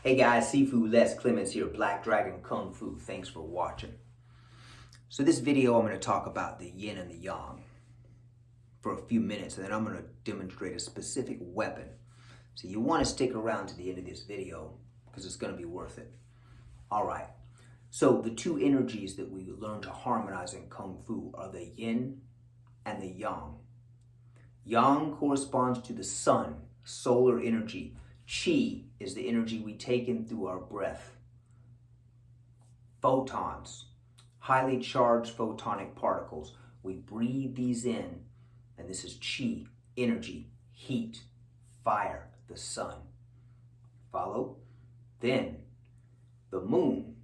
Hey guys, Seafood Les Clements here, Black Dragon Kung Fu. Thanks for watching. So this video I'm going to talk about the yin and the yang for a few minutes, and then I'm going to demonstrate a specific weapon. So you want to stick around to the end of this video because it's going to be worth it. Alright, so the two energies that we learn to harmonize in Kung Fu are the yin and the yang. Yang corresponds to the sun, solar energy. Qi is the energy we take in through our breath. Photons, highly charged photonic particles. We breathe these in, and this is qi, energy, heat, fire, the sun. Follow? Then, the moon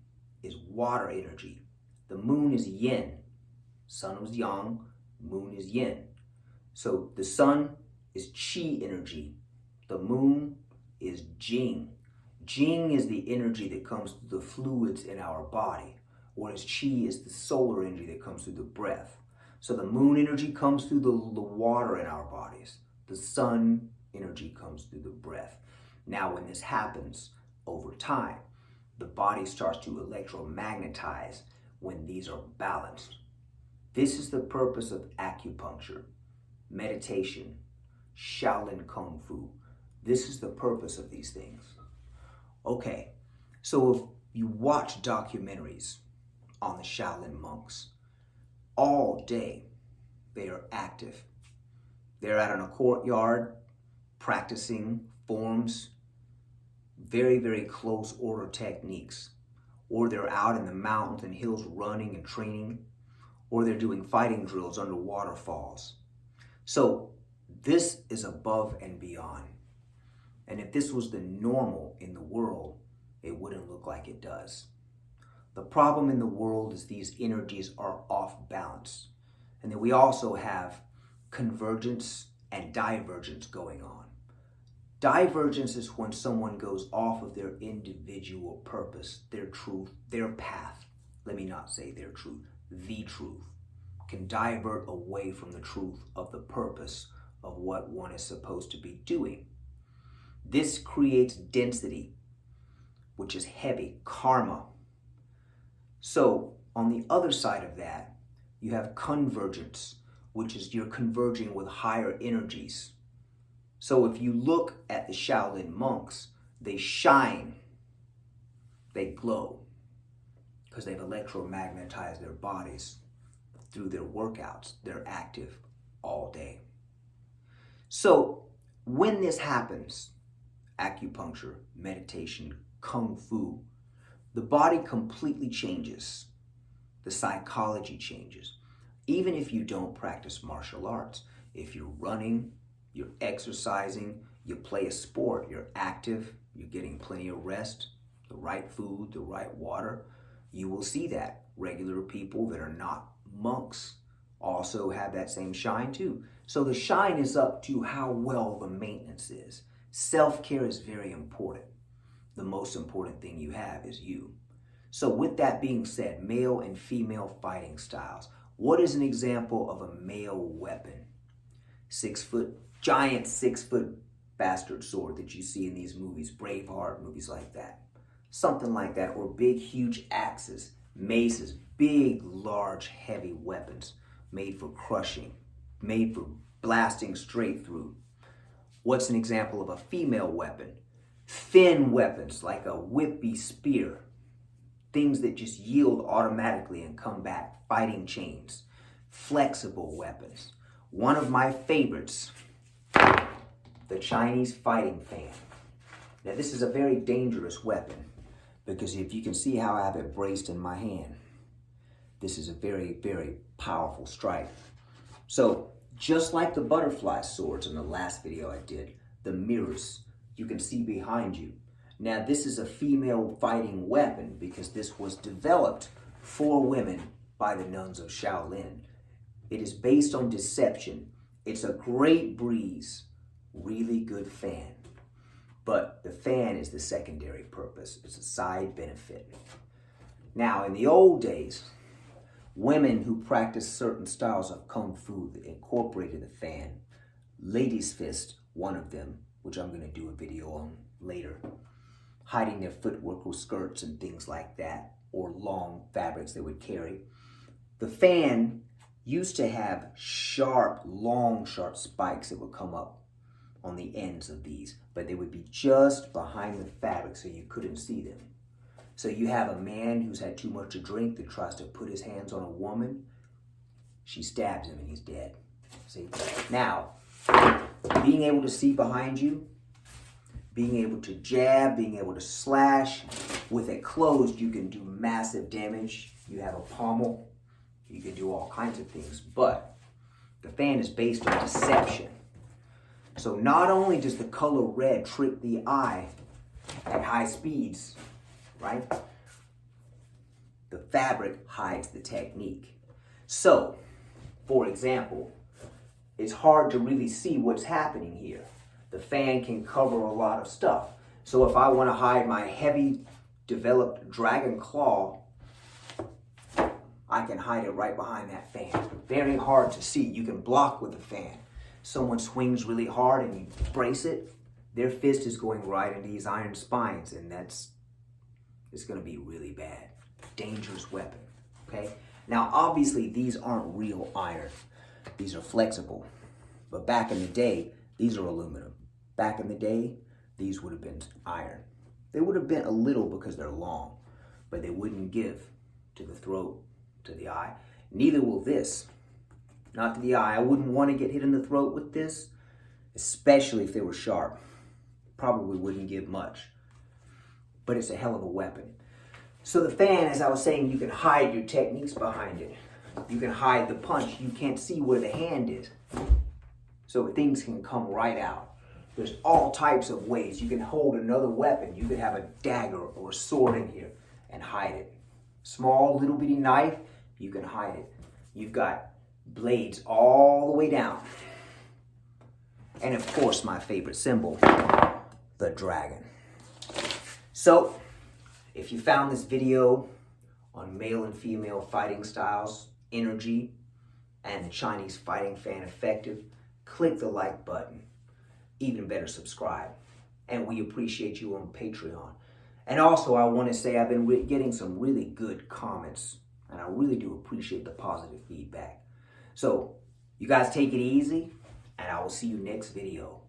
is water energy. The moon is yin. Sun was yang, moon is yin. So the sun is qi energy. The moon is Jing. Jing is the energy that comes through the fluids in our body, whereas Qi is the solar energy that comes through the breath. So the moon energy comes through the water in our bodies. The sun energy comes through the breath. Now when this happens over time, the body starts to electromagnetize when these are balanced. This is the purpose of acupuncture, meditation, Shaolin Kung Fu. This is the purpose of these things. Okay, so if you watch documentaries on the Shaolin monks, all day they are active. They're out in a courtyard practicing forms, very, very close order techniques. Or they're out in the mountains and hills running and training. Or they're doing fighting drills under waterfalls. So this is above and beyond. And if this was the normal in the world, it wouldn't look like it does. The problem in the world is these energies are off balance. And then we also have convergence and divergence going on. Divergence is when someone goes off of their individual purpose, their truth, their path. Let me not say their truth, the truth. Can divert away from the truth of the purpose of what one is supposed to be doing. This creates density, which is heavy, karma. So on the other side of that, you have convergence, which is you're converging with higher energies. So if you look at the Shaolin monks, they shine, they glow, because they've electromagnetized their bodies through their workouts. They're active all day. So when this happens, acupuncture, meditation, kung fu, the body completely changes. The psychology changes. Even if you don't practice martial arts, if you're running, you're exercising, you play a sport, you're active, you're getting plenty of rest, the right food, the right water, you will see that. Regular people that are not monks also have that same shine too. So the shine is up to how well the maintenance is. Self-care is very important. The most important thing you have is you. So with that being said, male and female fighting styles. What is an example of a male weapon? 6 foot, giant 6 foot bastard sword that you see in these movies, Braveheart, movies like that. Something like that, or big, huge axes, maces, big, large, heavy weapons made for crushing, made for blasting straight through. What's an example of a female weapon? Thin weapons like a whippy spear. Things that just yield automatically and come back. Fighting chains. Flexible weapons. One of my favorites, the Chinese fighting fan. Now this is a very dangerous weapon because if you can see how I have it braced in my hand, this is a very, very powerful strike. So just like the butterfly swords in the last video I did, the mirrors you can see behind you. Now this is a female fighting weapon because this was developed for women by the nuns of Shaolin. It is based on deception. It's a great breeze, really good fan. But the fan is the secondary purpose. It's a side benefit. Now in the old days, women who practiced certain styles of Kung Fu that incorporated the fan, Ladies' Fist, one of them, which I'm going to do a video on later, hiding their footwork or skirts and things like that, or long fabrics they would carry. The fan used to have long, sharp spikes that would come up on the ends of these, but they would be just behind the fabric so you couldn't see them. So you have a man who's had too much to drink that tries to put his hands on a woman. She stabs him and he's dead. See? Now, being able to see behind you, being able to jab, being able to slash, with it closed, you can do massive damage. You have a pommel, you can do all kinds of things, but the fan is based on deception. So not only does the color red trick the eye at high speeds, right? The fabric hides the technique. So, for example, it's hard to really see what's happening here. The fan can cover a lot of stuff. So if I want to hide my heavy developed dragon claw, I can hide it right behind that fan. Very hard to see. You can block with the fan. Someone swings really hard and you brace it, their fist is going right into these iron spines, and it's going to be really bad. Dangerous weapon, okay? Now, obviously, these aren't real iron. These are flexible. But back in the day, these are aluminum. Back in the day, these would have been iron. They would have been a little because they're long, but they wouldn't give to the throat, to the eye. Neither will this. Not to the eye. I wouldn't want to get hit in the throat with this, especially if they were sharp. Probably wouldn't give much. But it's a hell of a weapon. So the fan, as I was saying, you can hide your techniques behind it. You can hide the punch. You can't see where the hand is. So things can come right out. There's all types of ways. You can hold another weapon. You could have a dagger or a sword in here and hide it. Small little bitty knife, you can hide it. You've got blades all the way down. And of course, my favorite symbol, the dragon. So, if you found this video on male and female fighting styles, energy, and the Chinese fighting fan effective, click the like button. Even better, subscribe. And we appreciate you on Patreon. And also, I want to say I've been getting some really good comments, and I really do appreciate the positive feedback. So, you guys take it easy, and I will see you next video.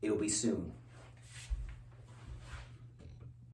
It'll be soon.